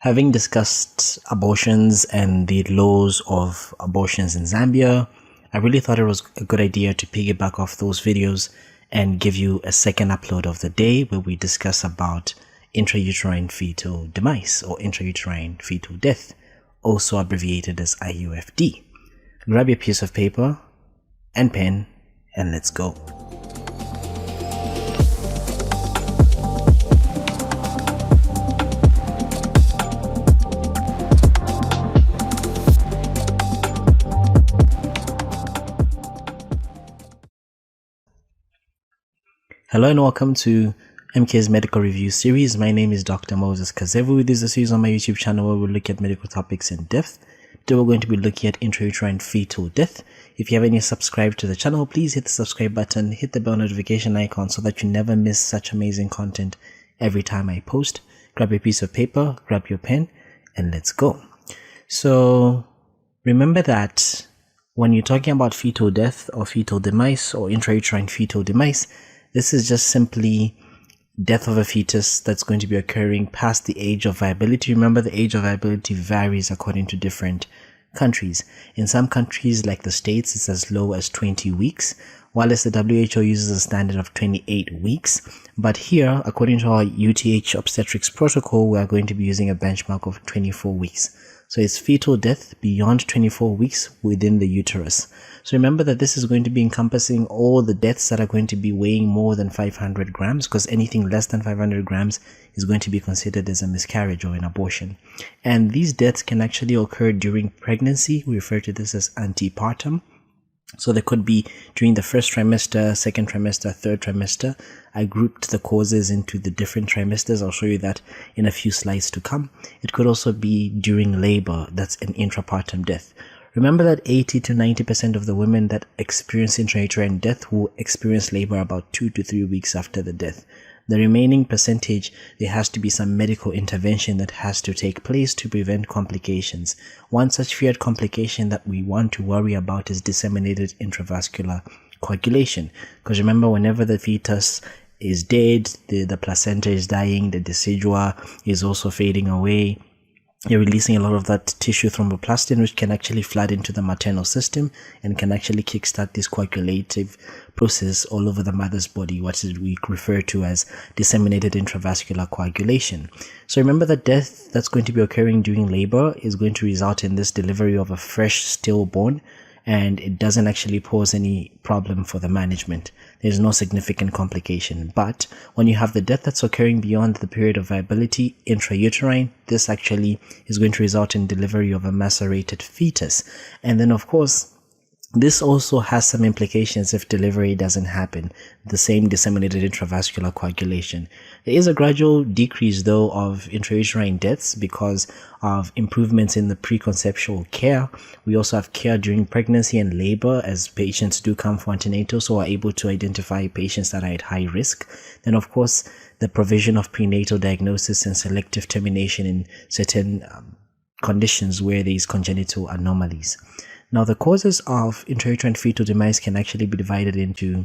Having discussed abortions and the laws of abortions in Zambia, I really thought it was a good idea to piggyback off those videos and give you a second upload of the day where we discuss about intrauterine fetal demise or intrauterine fetal death, also abbreviated as IUFD. Grab your piece of paper and pen and let's go. Hello and welcome to MK's Medical Review series. My name is Dr. Moses Kazevu. This is a series on my YouTube channel where we look at medical topics in depth. Today we're going to be looking at intrauterine fetal death. If you haven't yet subscribed to the channel, please hit the subscribe button, hit the bell notification icon so that you never miss such amazing content every time I post. Grab your piece of paper, grab your pen, and let's go. So remember that when you're talking about fetal death or fetal demise or intrauterine fetal demise, this is just simply death of a fetus that's going to be occurring past the age of viability. Remember, the age of viability varies according to different countries. In some countries like the States, it's as low as 20 weeks, while as the WHO uses a standard of 28 weeks. But here, according to our UTH obstetrics protocol, we are going to be using a benchmark of 24 weeks. So it's fetal death beyond 24 weeks within the uterus. So remember that this is going to be encompassing all the deaths that are going to be weighing more than 500 grams, because anything less than 500 grams is going to be considered as a miscarriage or an abortion. And these deaths can actually occur during pregnancy. We refer to this as antepartum. So they could be during the first trimester, second trimester, third trimester. I grouped the causes into the different trimesters. I'll show you that in a few slides to come. It could also be during labor. That's an intrapartum death. Remember that 80 to 90% of the women that experience intrauterine death will experience labor about 2 to 3 weeks after the death. The remaining percentage, there has to be some medical intervention that has to take place to prevent complications. One such feared complication that we want to worry about is disseminated intravascular coagulation. Because remember, whenever the fetus is dead, the placenta is dying, the decidua is also fading away. You're releasing a lot of that tissue thromboplastin, which can actually flood into the maternal system and can actually kickstart this coagulative process all over the mother's body, what we refer to as disseminated intravascular coagulation. So remember that death that's going to be occurring during labor is going to result in this delivery of a fresh stillborn, and it doesn't actually pose any problem for the management. There's no significant complication. But when you have the death that's occurring beyond the period of viability, intrauterine, this actually is going to result in delivery of a macerated fetus. And then, of course, this also has some implications if delivery doesn't happen, the same disseminated intravascular coagulation. There is a gradual decrease, though, of intrauterine deaths because of improvements in the preconceptual care. We also have care during pregnancy and labor as patients do come for antenatal, so are able to identify patients that are at high risk. Then, of course, the provision of prenatal diagnosis and selective termination in certain conditions where there is congenital anomalies. Now, the causes of intrauterine fetal demise can actually be divided into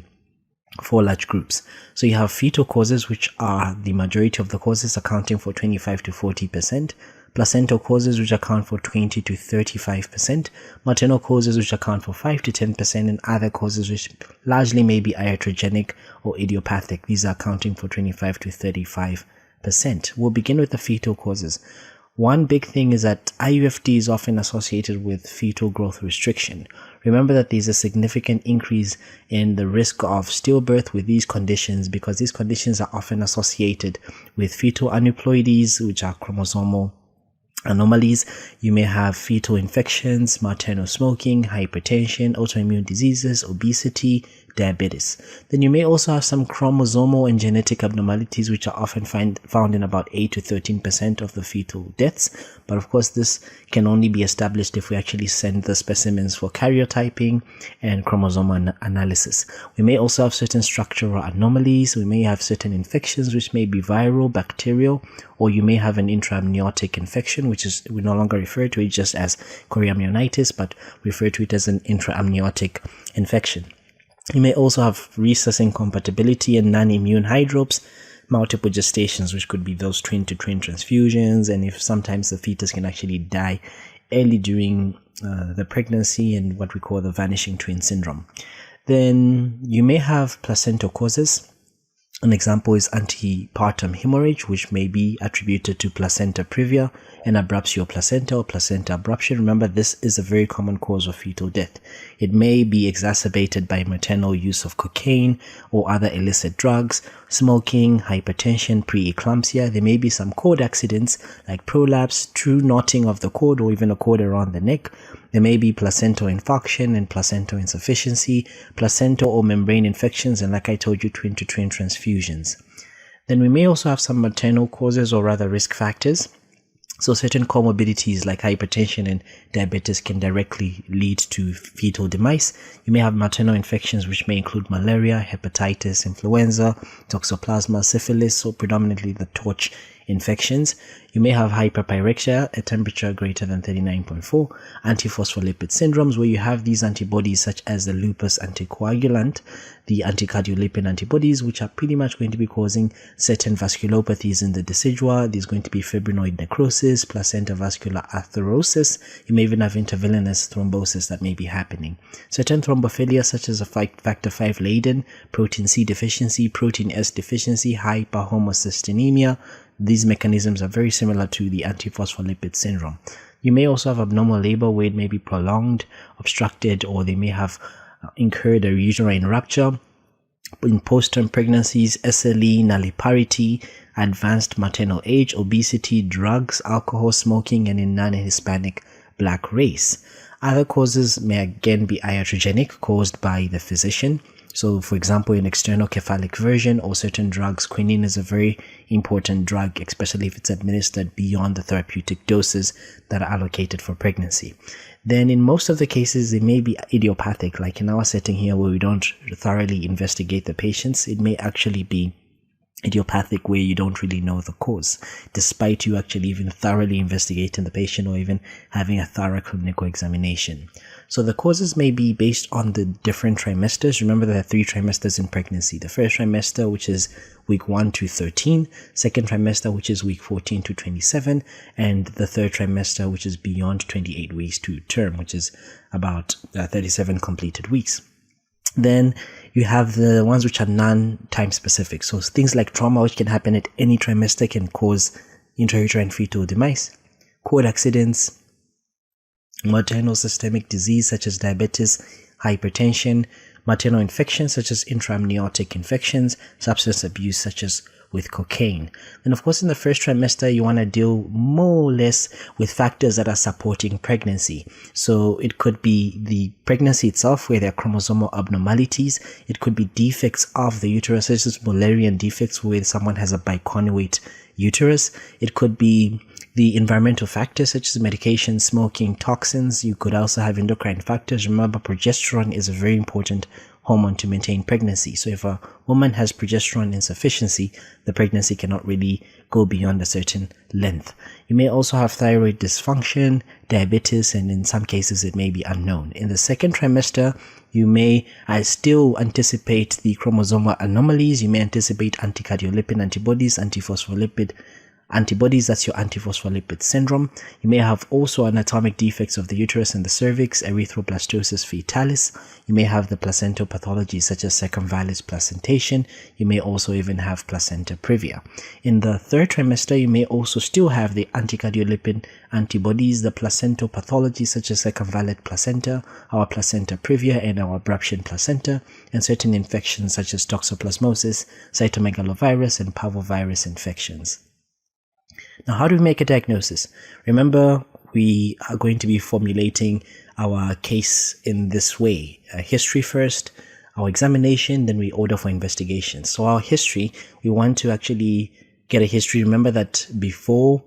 4 large groups. So you have fetal causes, which are the majority of the causes, accounting for 25 to 40%, placental causes, which account for 20 to 35%, maternal causes, which account for 5 to 10%, and other causes, which largely may be iatrogenic or idiopathic. These are accounting for 25 to 35%. We'll begin with the fetal causes. One big thing is that IUFD is often associated with fetal growth restriction. Remember that there's a significant increase in the risk of stillbirth with these conditions because these conditions are often associated with fetal aneuploidies, which are chromosomal anomalies. You may have fetal infections, maternal smoking, hypertension, autoimmune diseases, obesity, diabetes. Then you may also have some chromosomal and genetic abnormalities, which are often found in about 8 to 13% of the fetal deaths. But of course, this can only be established if we actually send the specimens for karyotyping and chromosomal analysis. We may also have certain structural anomalies. We may have certain infections, which may be viral, bacterial, or you may have an intraamniotic infection, which is, we no longer refer to it just as chorioamnionitis, but refer to it as an intraamniotic infection. You may also have rhesus incompatibility and non-immune hydropes, multiple gestations, which could be those twin-to-twin transfusions, and if sometimes the fetus can actually die early during the pregnancy, and what we call the vanishing twin syndrome. Then you may have placental causes. An example is antepartum hemorrhage, which may be attributed to placenta previa and abruptio placenta or placenta abruption. Remember, this is a very common cause of fetal death. It may be exacerbated by maternal use of cocaine or other illicit drugs, smoking, hypertension, preeclampsia. There may be some cord accidents like prolapse, true knotting of the cord, or even a cord around the neck. There may be placental infarction and placental insufficiency, placental or membrane infections, and like I told you, twin-to-twin transfusions. Then we may also have some maternal causes, or rather risk factors. So certain comorbidities like hypertension and diabetes can directly lead to fetal demise. You may have maternal infections, which may include malaria, hepatitis, influenza, toxoplasma, syphilis, or predominantly the torch infections. You may have hyperpyrexia, a temperature greater than 39.4, antiphospholipid syndromes, where you have these antibodies such as the lupus anticoagulant, the anticardiolipin antibodies, which are pretty much going to be causing certain vasculopathies in the decidua. There's going to be fibrinoid necrosis, placenta vascular atherosis. You may even have intervillanous thrombosis that may be happening. Certain thrombophilia, such as a factor V Leiden, protein C deficiency, protein S deficiency, hyperhomocystinemia. These mechanisms are very similar to the antiphospholipid syndrome. You may also have abnormal labor where it may be prolonged, obstructed, or they may have incurred a uterine rupture. In postterm pregnancies, SLE, nulliparity, advanced maternal age, obesity, drugs, alcohol, smoking, and in non-Hispanic black race. Other causes may again be iatrogenic, caused by the physician. So, for example, in external cephalic version or certain drugs, quinine is a very important drug, especially if it's administered beyond the therapeutic doses that are allocated for pregnancy. Then in most of the cases, it may be idiopathic, like in our setting here where we don't thoroughly investigate the patients. It may actually be idiopathic where you don't really know the cause, despite you actually even thoroughly investigating the patient or even having a thorough clinical examination. So the causes may be based on the different trimesters. Remember, there are 3 trimesters in pregnancy. The first trimester, which is week 1 to 13, second trimester, which is week 14 to 27, and the third trimester, which is beyond 28 weeks to term, which is about 37 completed weeks. Then you have the ones which are non-time specific. So things like trauma, which can happen at any trimester, can cause intrauterine fetal demise. Cord accidents, maternal systemic disease such as diabetes, hypertension, maternal infections such as intraamniotic infections, substance abuse such as with cocaine. Then of course in the first trimester you want to deal more or less with factors that are supporting pregnancy. So it could be the pregnancy itself where there are chromosomal abnormalities. It could be defects of the uterus, such as Mullerian defects where someone has a biconjugate uterus. It could be the environmental factors such as medication, smoking, toxins. You could also have endocrine factors. Remember, progesterone is a very important hormone to maintain pregnancy. So if a woman has progesterone insufficiency, the pregnancy cannot really go beyond a certain length. You may also have thyroid dysfunction, diabetes, and in some cases it may be unknown. In the second trimester, you may still anticipate the chromosomal anomalies. You may anticipate anticardiolipin antibodies, antiphospholipid antibodies, that's your antiphospholipid syndrome. You may have also anatomic defects of the uterus and the cervix, erythroblastosis fetalis. You may have the placental pathologies such as circumvallus placentation. You may also even have placenta previa. In the third trimester, you may also still have the anticardiolipin antibodies, the placental pathologies such as circumvallate placenta, our placenta previa, and our abruption placenta, and certain infections such as toxoplasmosis, cytomegalovirus, and parvovirus infections. Now, how do we make a diagnosis? Remember, we are going to be formulating our case in this way. History first, our examination, then we order for investigation. So our history, we want to actually get a history. Remember that before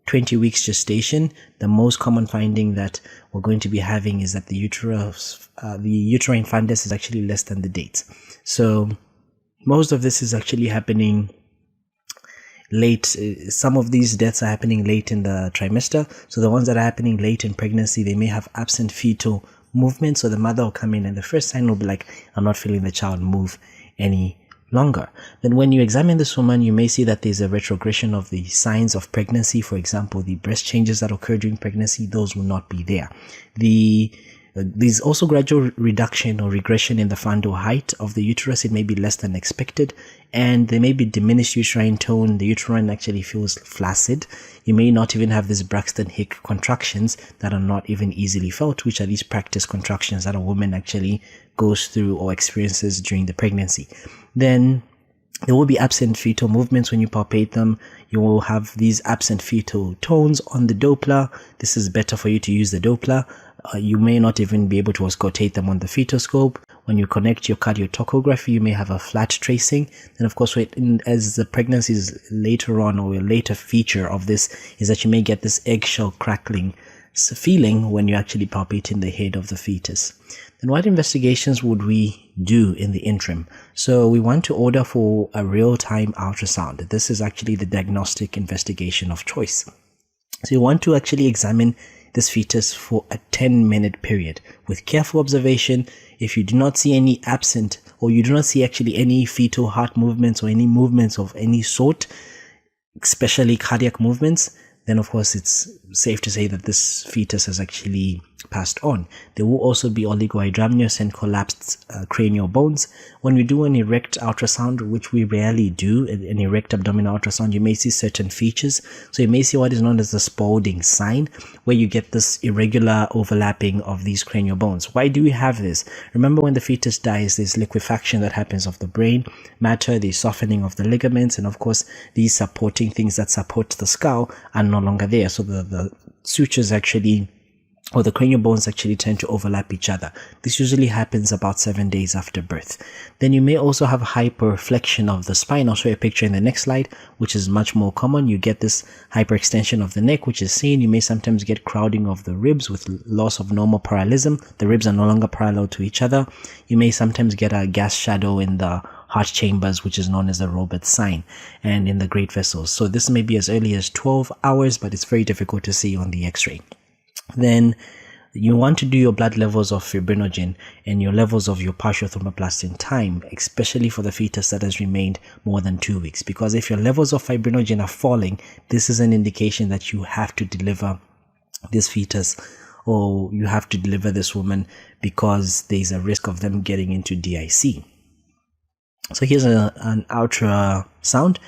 20 weeks gestation, the most common finding that we're going to be having is that the uterine fundus is actually less than the dates. So most of this is actually happening late. Some of these deaths are happening late in the trimester. So the ones that are happening late in pregnancy, they may have absent fetal movement. So the mother will come in and the first sign will be like, I'm not feeling the child move any longer. Then when you examine this woman, you may see that there's a retrogression of the signs of pregnancy. For example, the breast changes that occur during pregnancy, those will not be there. There's also gradual reduction or regression in the fundal height of the uterus. It may be less than expected, and there may be diminished uterine tone. The uterine actually feels flaccid. You may not even have these Braxton Hicks contractions that are not even easily felt, which are these practice contractions that a woman actually goes through or experiences during the pregnancy. Then there will be absent fetal movements when you palpate them. You will have these absent fetal tones on the Doppler. This is better for you to use the Doppler. You may not even be able to auscultate them on the fetoscope. When you connect your cardiotocography, you may have a flat tracing. And of course, as the pregnancy is later on, or a later feature of this is that you may get this eggshell crackling feeling when you're actually palpating the head of the fetus. Then what investigations would we do in the interim? So we want to order for a real-time ultrasound. This is actually the diagnostic investigation of choice. So you want to actually examine this fetus for a 10-minute period with careful observation. If you do not see any absent, or you do not see actually any fetal heart movements or any movements of any sort, especially cardiac movements, then of course it's safe to say that this fetus has actually passed on. There will also be oligohydramnios and collapsed cranial bones. When we do an erect ultrasound, which we rarely do, an erect abdominal ultrasound, you may see certain features. So you may see what is known as the Spaulding sign, where you get this irregular overlapping of these cranial bones. Why do we have this? Remember, when the fetus dies, there's liquefaction that happens of the brain matter, the softening of the ligaments, and of course these supporting things that support the skull are no longer there. So the sutures actually, or the cranial bones actually tend to overlap each other. This usually happens about 7 days after birth. Then you may also have hyperflexion of the spine. I'll show you a picture in the next slide, which is much more common. You get this hyperextension of the neck, which is seen. You may sometimes get crowding of the ribs with loss of normal parallelism. The ribs are no longer parallel to each other. You may sometimes get a gas shadow in the heart chambers, which is known as the Roberts sign, and in the great vessels. So this may be as early as 12 hours, but it's very difficult to see on the x-ray. Then you want to do your blood levels of fibrinogen and your levels of your partial thromboblast in time, especially for the fetus that has remained more than 2 weeks. Because if your levels of fibrinogen are falling, this is an indication that you have to deliver this fetus, or you have to deliver this woman, because there's a risk of them getting into DIC. So here's an ultrasound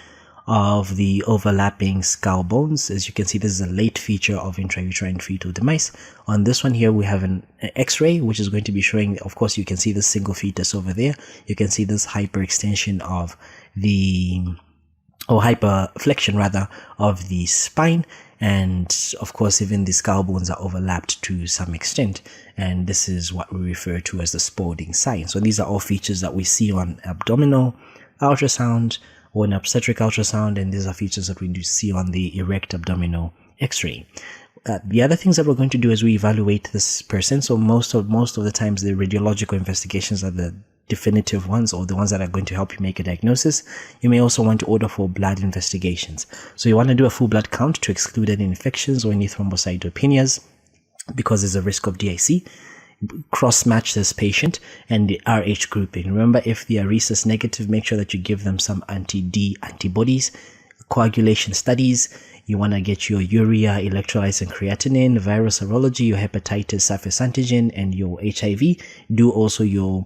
of the overlapping skull bones. As you can see, this is a late feature of intrauterine fetal demise. On this one here, we have an x-ray, which is going to be showing, of course, you can see the single fetus over there. You can see this hyperextension of the, or hyperflexion rather, of the spine. And of course, even the skull bones are overlapped to some extent. And this is what we refer to as the Spaulding sign. So these are all features that we see on abdominal ultrasound or an obstetric ultrasound, and these are features that we do see on the erect abdominal x-ray. The other things that we're going to do is we evaluate this person. So most of the times the radiological investigations are the definitive ones, or the ones that are going to help you make a diagnosis. You may also want to order for blood investigations. So you want to do a full blood count to exclude any infections or any thrombocytopenias, because there's a risk of DIC. Cross-match this patient and the RH grouping. Remember, if they are rhesus negative, make sure that you give them some anti-D antibodies. Coagulation studies, you want to get your urea, electrolytes, and creatinine. Viral serology, your hepatitis surface antigen, and your HIV. Do also your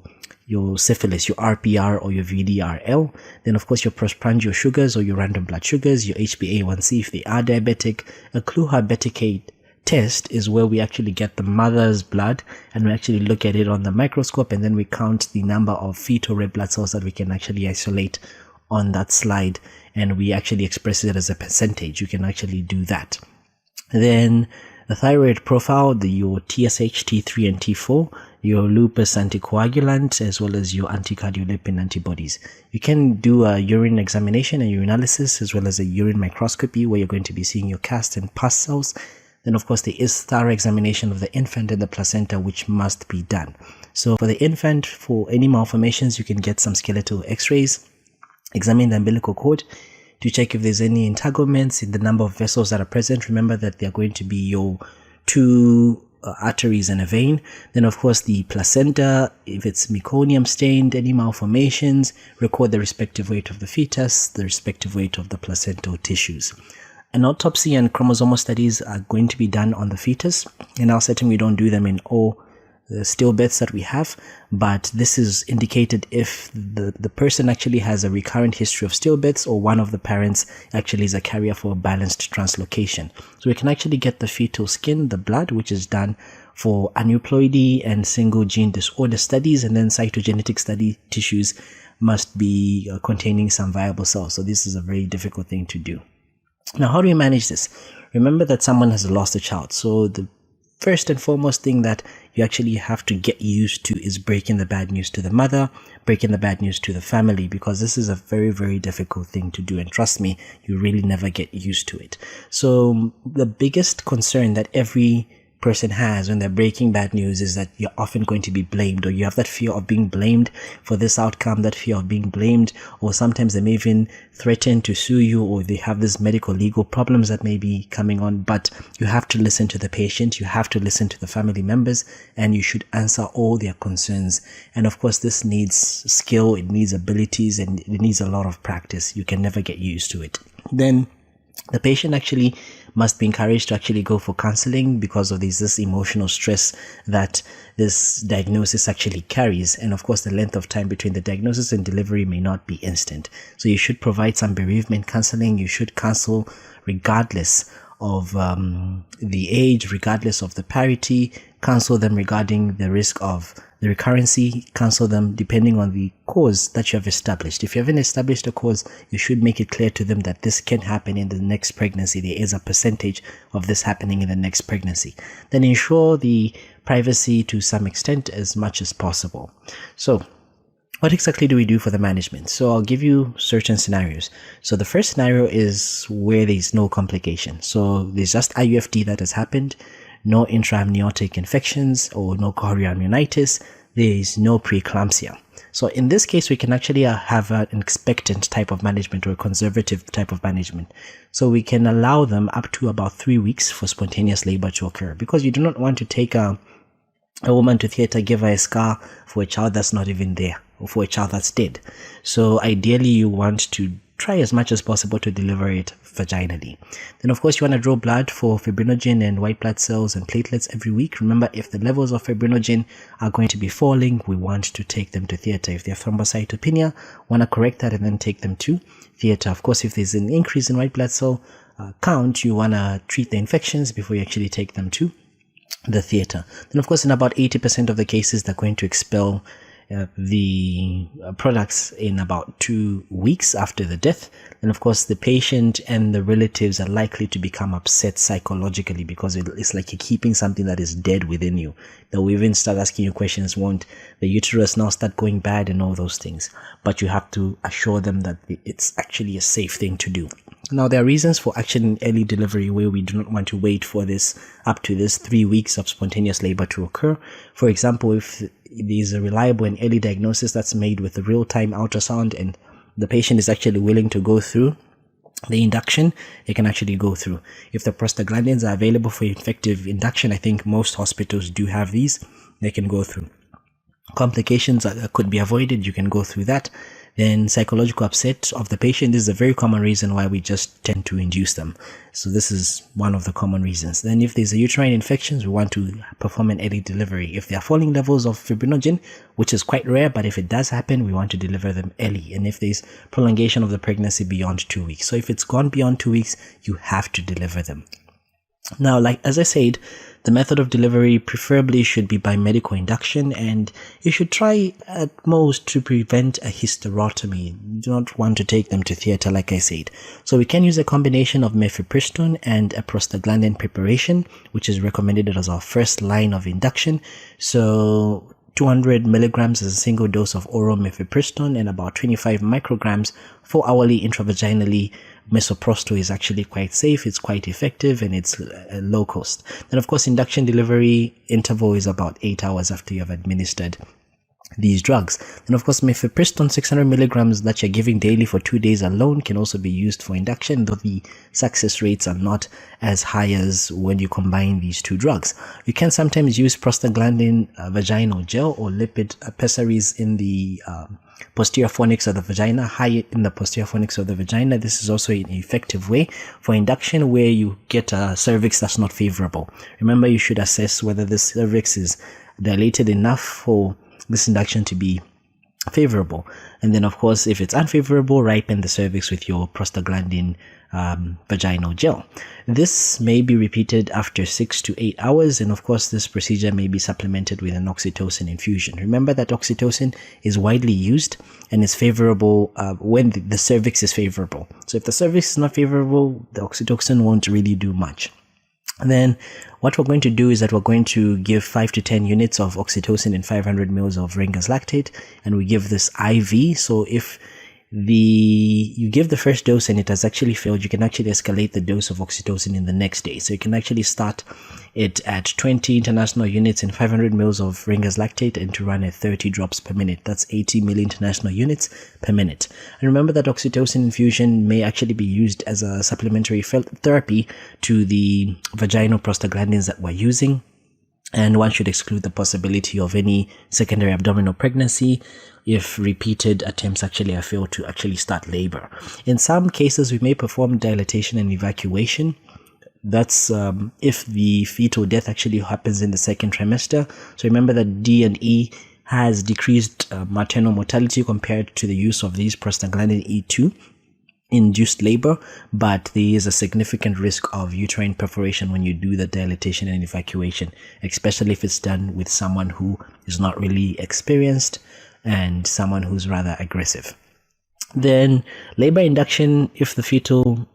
syphilis, your RPR or your VDRL. Then of course your postprandial sugars or your random blood sugars, your HbA1c if they are diabetic. A Cluha-Beticate test is where we actually get the mother's blood and we actually look at it on the microscope, and then we count the number of fetal red blood cells that we can actually isolate on that slide, and we actually express it as a percentage. You can actually do that. Then the thyroid profile, your TSH, T3 and T4, your lupus anticoagulant, as well as your anticardiolipin antibodies. You can do a urine examination and urinalysis, as well as a urine microscopy, where you're going to be seeing your cast and pus cells. Then of course there is thorough examination of the infant and the placenta, which must be done. So for the infant, for any malformations, you can get some skeletal x-rays, examine the umbilical cord to check if there's any entanglements in the number of vessels that are present. Remember that they are going to be your two arteries and a vein. Then of course the placenta, if it's meconium stained, any malformations, record the respective weight of the fetus, the respective weight of the placental tissues. An autopsy and chromosomal studies are going to be done on the fetus. In our setting, we don't do them in all the stillbirths that we have, but this is indicated if the person actually has a recurrent history of stillbirths or one of the parents actually is a carrier for a balanced translocation. So we can actually get the fetal skin, the blood, which is done for aneuploidy and single gene disorder studies, and then cytogenetic study tissues must be containing some viable cells. So this is a very difficult thing to do. Now, how do we manage this? Remember that someone has lost a child. So the first and foremost thing that you actually have to get used to is breaking the bad news to the mother, breaking the bad news to the family, because this is a very, very difficult thing to do. And trust me, you really never get used to it. So the biggest concern that every person has when they're breaking bad news is that you're often going to be blamed, or you have that fear of being blamed for this outcome, that fear of being blamed, or sometimes they may even threaten to sue you, or they have these medical legal problems that may be coming on. But you have to listen to the patient, you have to listen to the family members, and you should answer all their concerns. And of course, this needs skill, it needs abilities, and it needs a lot of practice. You can never get used to it. Then the patient actually must be encouraged to actually go for counseling because of this emotional stress that this diagnosis actually carries. And of course, the length of time between the diagnosis and delivery may not be instant. So you should provide some bereavement counseling. You should counsel regardless of the age, regardless of the parity, counsel them regarding the risk of the recurrency, counsel them depending on the cause that you have established. If you haven't established a cause, you should make it clear to them that this can happen in the next pregnancy. There is a percentage of this happening in the next pregnancy. Then ensure the privacy to some extent as much as possible. So what exactly do we do for the management? So I'll give you certain scenarios. So the first scenario is where there's no complication. So there's just IUFD that has happened, no intraamniotic infections or no chorioamnionitis. There is no preeclampsia. So in this case, we can actually have an expectant type of management or a conservative type of management. So we can allow them up to about 3 weeks for spontaneous labor to occur, because you do not want to take a woman to theater, give her a scar for a child that's not even there, or for a child that's dead. So ideally, you want to try as much as possible to deliver it vaginally. Then of course you want to draw blood for fibrinogen and white blood cells and platelets every week. Remember, if the levels of fibrinogen are going to be falling, we want to take them to theater. If they have thrombocytopenia, want to correct that and then take them to theater. Of course, if there's an increase in white blood cell count, you want to treat the infections before you actually take them to the theater. Then of course, in about 80% of the cases, they're going to expel the products in about 2 weeks after the death. And of course, the patient and the relatives are likely to become upset psychologically, because it's like you're keeping something that is dead within you. They'll even start asking you questions, won't the uterus now start going bad and all those things. But you have to assure them that it's actually a safe thing to do. Now, there are reasons for action in early delivery where we do not want to wait for this up to this 3 weeks of spontaneous labor to occur. For example, if there's a reliable and early diagnosis that's made with a real-time ultrasound and the patient is actually willing to go through the induction, they can actually go through. If the prostaglandins are available for effective induction, I think most hospitals do have these, they can go through. Complications could be avoided, you can go through that. Then psychological upset of the patient is a very common reason why we just tend to induce them. So this is one of the common reasons. Then if there's a uterine infections, we want to perform an early delivery. If there are falling levels of fibrinogen, which is quite rare, but if it does happen, we want to deliver them early. And if there's prolongation of the pregnancy beyond 2 weeks. So if it's gone beyond 2 weeks, you have to deliver them. Now, like as I said, the method of delivery preferably should be by medical induction, and you should try at most to prevent a hysterotomy. You do not want to take them to theater, like I said. So we can use a combination of mifepristone and a prostaglandin preparation, which is recommended as our first line of induction. So 200 milligrams as a single dose of oral mifepristone and about 25 micrograms 4 hourly intravaginally. Misoprostol is actually quite safe, it's quite effective, and it's low cost. Then of course, induction delivery interval is about 8 hours after you have administered these drugs. And of course, mifepristone 600 milligrams that you're giving daily for 2 days alone can also be used for induction, though the success rates are not as high as when you combine these two drugs. You can sometimes use prostaglandin vaginal gel or lipid pessaries in the posterior fornix of the vagina, high in the posterior fornix of the vagina. This is also an effective way for induction where you get a cervix that's not favorable. Remember, you should assess whether the cervix is dilated enough for this induction to be favorable. And then, of course, if it's unfavorable, ripen the cervix with your prostaglandin vaginal gel. This may be repeated after 6 to 8 hours, and of course this procedure may be supplemented with an oxytocin infusion. Remember that oxytocin is widely used and is favorable when the cervix is favorable. So if the cervix is not favorable, the oxytocin won't really do much. And then what we're going to do is that we're going to give 5 to 10 units of oxytocin and 500 mils of Ringer's lactate, and we give this IV. So if you give the first dose and it has actually failed, you can actually escalate the dose of oxytocin in the next day. So you can actually start it at 20 international units and 500 mils of Ringer's lactate and to run at 30 drops per minute. That's 80 milli international units per minute. And remember that oxytocin infusion may actually be used as a supplementary therapy to the vaginal prostaglandins that we're using. And one should exclude the possibility of any secondary abdominal pregnancy if repeated attempts actually have failed to actually start labor. In some cases, we may perform dilatation and evacuation. That's if the fetal death actually happens in the second trimester. So remember that D and E has decreased maternal mortality compared to the use of these prostaglandin E2 induced labor, but there is a significant risk of uterine perforation when you do the dilatation and evacuation, especially if it's done with someone who is not really experienced and someone who's rather aggressive. Then labor induction, if the fetal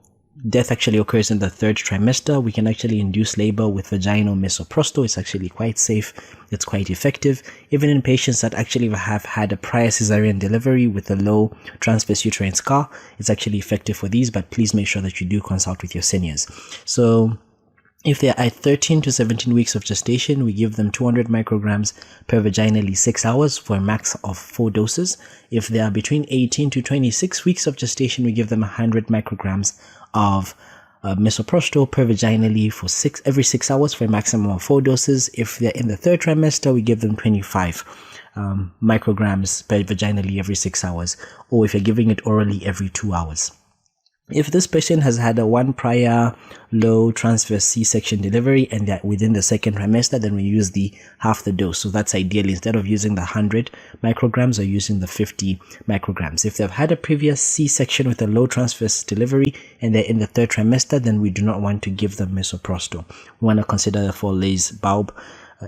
death actually occurs in the third trimester, we can actually induce labor with vaginal misoprostol. It's actually quite safe. It's quite effective. Even in patients that actually have had a prior cesarean delivery with a low transverse uterine scar, it's actually effective for these, but please make sure that you do consult with your seniors. So if they are at 13 to 17 weeks of gestation, we give them 200 micrograms per vaginally 6 hours for a max of 4 doses. If they are between 18 to 26 weeks of gestation, we give them 100 micrograms of misoprostol per vaginally for every 6 hours for a maximum of 4 doses. If they're in the third trimester, we give them 25 micrograms per vaginally every 6 hours, or if you're giving it orally every 2 hours. If this patient has had one prior low transverse C-section delivery and they're within the second trimester, then we use the half the dose. So that's ideally, instead of using the 100 micrograms, or using the 50 micrograms. If they've had a previous C-section with a low transverse delivery and they're in the third trimester, then we do not want to give them misoprostol. We want to consider the Foley's bulb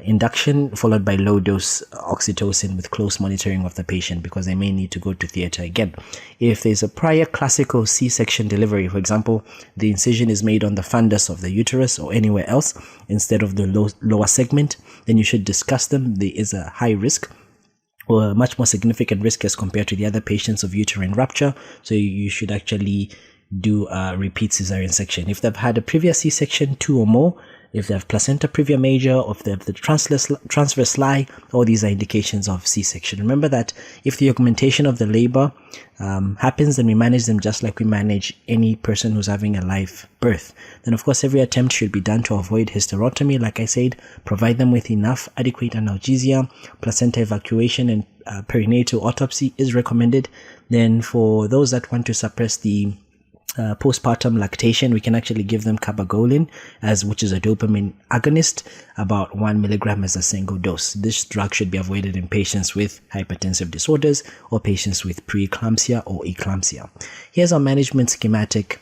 induction followed by low dose oxytocin with close monitoring of the patient, because they may need to go to theater again. If there's a prior classical C-section delivery, for example, the incision is made on the fundus of the uterus or anywhere else instead of the lower segment, then you should discuss them. There is a high risk, or a much more significant risk as compared to the other patients, of uterine rupture. So you should actually do a repeat cesarean section. If they've had a previous C-section, 2 or more, if they have placenta previa major, or if they have the transverse lie, all these are indications of C-section. Remember that if the augmentation of the labor happens, then we manage them just like we manage any person who's having a live birth. Then of course every attempt should be done to avoid hysterotomy. Like I said, provide them with enough adequate analgesia. Placenta evacuation and perinatal autopsy is recommended. Then for those that want to suppress the postpartum lactation, we can actually give them cabergoline, which is a dopamine agonist, about 1 milligram as a single dose. This drug should be avoided in patients with hypertensive disorders or patients with preeclampsia or eclampsia. Here's our management schematic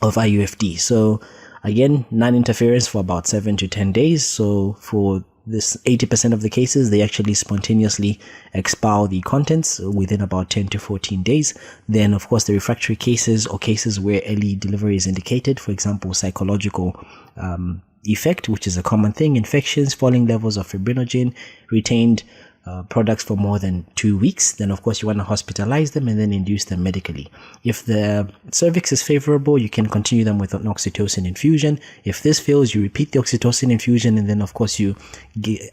of IUFD. So again, non-interference for about 7 to 10 days. So for this 80% of the cases, they actually spontaneously expel the contents within about 10 to 14 days. Then of course the refractory cases, or cases where early delivery is indicated, for example psychological effect, which is a common thing, infections, falling levels of fibrinogen, retained products for more than 2 weeks, then of course you want to hospitalize them and then induce them medically. If the cervix is favorable, you can continue them with an oxytocin infusion. If this fails, you repeat the oxytocin infusion, and then of course you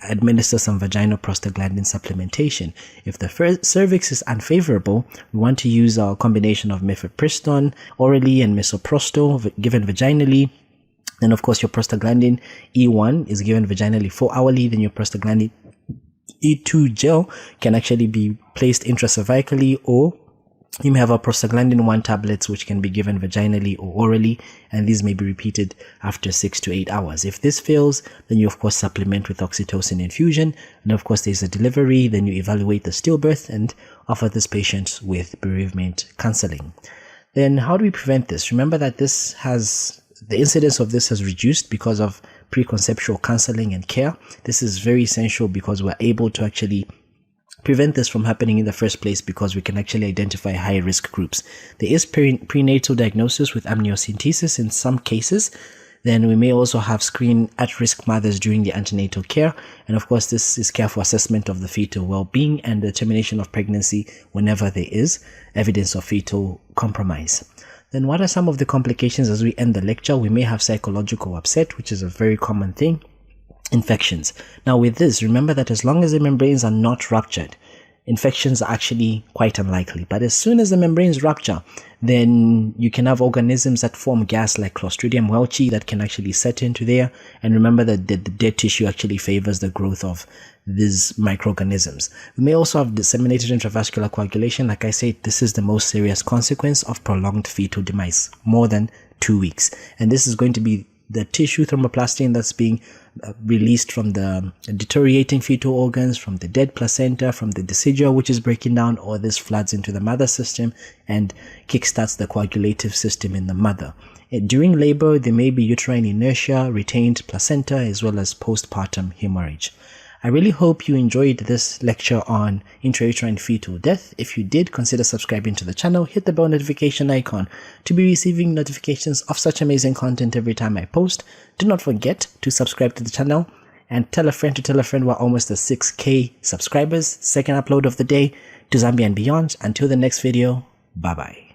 administer some vaginal prostaglandin supplementation. If the cervix is unfavorable, we want to use our combination of mifepristone orally and misoprostol given vaginally. Then of course your prostaglandin E1 is given vaginally 4 hourly. Then your prostaglandin E2 gel can actually be placed intracervically, or you may have a prostaglandin 1 tablets which can be given vaginally or orally, and these may be repeated after 6 to 8 hours. If this fails, then you of course supplement with oxytocin infusion, and of course there's a delivery. Then you evaluate the stillbirth and offer this patient with bereavement counseling. Then how do we prevent this? Remember that the incidence of this has reduced because of preconceptual counseling and care. This is very essential because we're able to actually prevent this from happening in the first place, because we can actually identify high risk groups. There is prenatal diagnosis with amniocentesis in some cases. Then we may also have screen at-risk mothers during the antenatal care. And of course, this is care for assessment of the fetal well-being and the termination of pregnancy whenever there is evidence of fetal compromise. Then what are some of the complications as we end the lecture? We may have psychological upset, which is a very common thing. Infections. Now with this, remember that as long as the membranes are not ruptured, infections are actually quite unlikely. But as soon as the membranes rupture, then you can have organisms that form gas like Clostridium welchi that can actually set into there. And remember that the dead tissue actually favors the growth of these microorganisms. We may also have disseminated intravascular coagulation. Like I said, this is the most serious consequence of prolonged fetal demise, more than 2 weeks. And this is going to be the tissue thermoplastin that's being released from the deteriorating fetal organs, from the dead placenta, from the decidua which is breaking down, or this floods into the mother system and kickstarts the coagulative system in the mother. During labor, there may be uterine inertia, retained placenta, as well as postpartum hemorrhage. I really hope you enjoyed this lecture on intrauterine fetal death. If you did, consider subscribing to the channel, hit the bell notification icon to be receiving notifications of such amazing content every time I post. Do not forget to subscribe to the channel and tell a friend to tell a friend. We're almost at 6K subscribers. Second upload of the day to Zambia and beyond. Until the next video, bye bye.